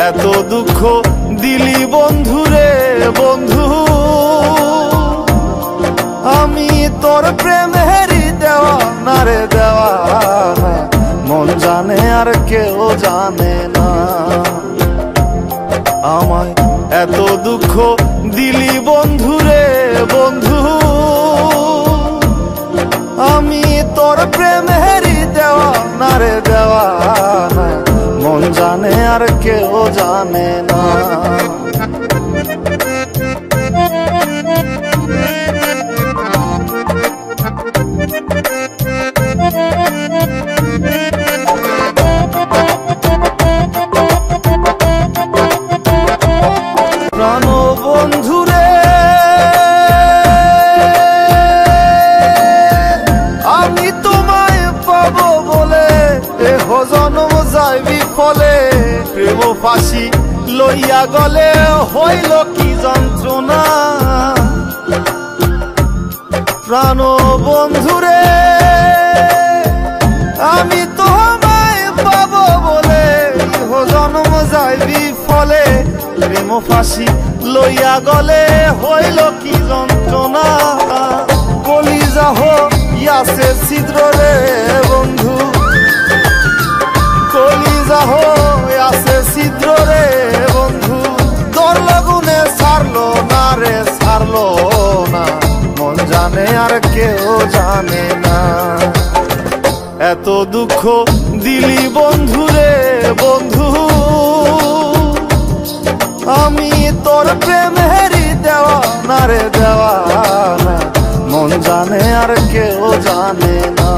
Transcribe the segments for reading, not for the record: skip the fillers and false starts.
এত দুঃখ দিলি বন্ধুরে বন্ধু, আমি তোর প্রেমেরই দেওয়ানা রে দেওয়ানা, মন জানে আর কেউ জানে না। আমায় এত দুঃখ দিলি বন্ধুরে বন্ধু, আমি তোর প্রেমেরই দেওয়ানা রে দেওয়ানা, মন জানে আর কেউ জানে না। প্রাণ বন্ধুরে আমি তোমায় পাবো বলে এহ জনম যায় বিফলে, প্রেম ফাঁসি লইয়া গলে হইল কি যন্ত্রণা। প্রাণ বন্ধুরে আমি তোমায় পাবো বলে এহ জনম যায় বিফলে, প্রেম ফাঁসি লইয়া গলে হইল কি যন্ত্রণা। কলিজা হইয়াছে ছিদ্র রে বন্ধু, কলিজা হইয়াছে ছিদ্র রে বন্ধু, তোর লগুনে ছাড়লো না রে ছাড়লো না, মন জানে আর কেউ জানে না। এত দুঃখ দিলি বন্ধুরে বন্ধু, আমি তোর প্রেমেরই দেওয়ানা রে দেওয়ানা, মন জানে আর কেউ জানে না।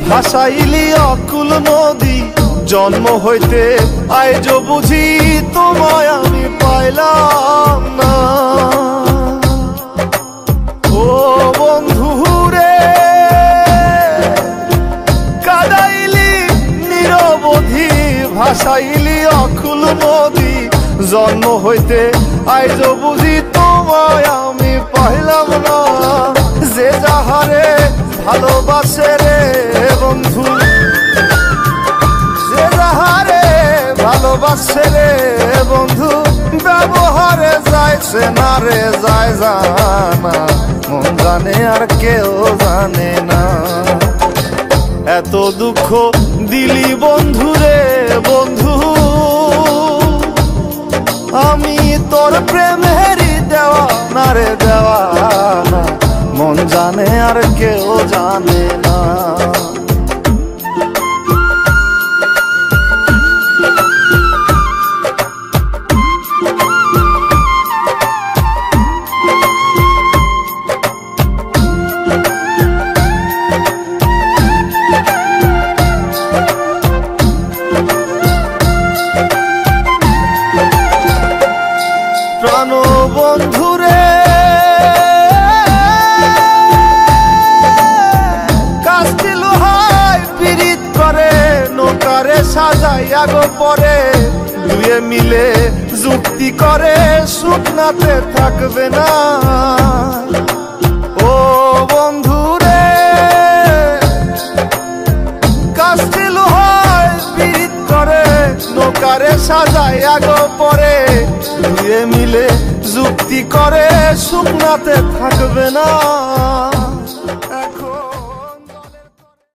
ভাসাইলি অকুল নদী, জন্ম হইতে আইজ বুঝি তোমায় আমি পাইলাম না। ও বন্ধু রে কাদাইলি নিরবধি, ভাসাইলি অকুল নদী, জন্ম হইতে আইজ বুঝি তোমায় আমি পাইলাম না। যে যাহারে ভালোবাসে রে বন্ধু, যে যাহারে ভালোবাসে রে বন্ধু, ব্যবহারে যাইছে না রে যায় জানা, মন জানে আর কেউ জানে না। এত দুঃখ দিলি বন্ধুরে বন্ধু, আমি তোর প্রেমেরই দেওয়ানা রে দেওয়ানা, মন জানে আর কেউ জানে না। প্রাণ বন্ধুরে কাস্তি লোহায় পিরিত করে, নৌকারে সাজাইয়া গো পরে, দুয়ে মিলে যুক্তি করে শুকনাতে থাকবে না। ও বন্ধুরে কাস্তি লোহায় পিরিত করে, নৌকারে সাজাইয়া গো পরে, দুয়ে মিলে যুক্তি করে শুকনাতে থাকবে না।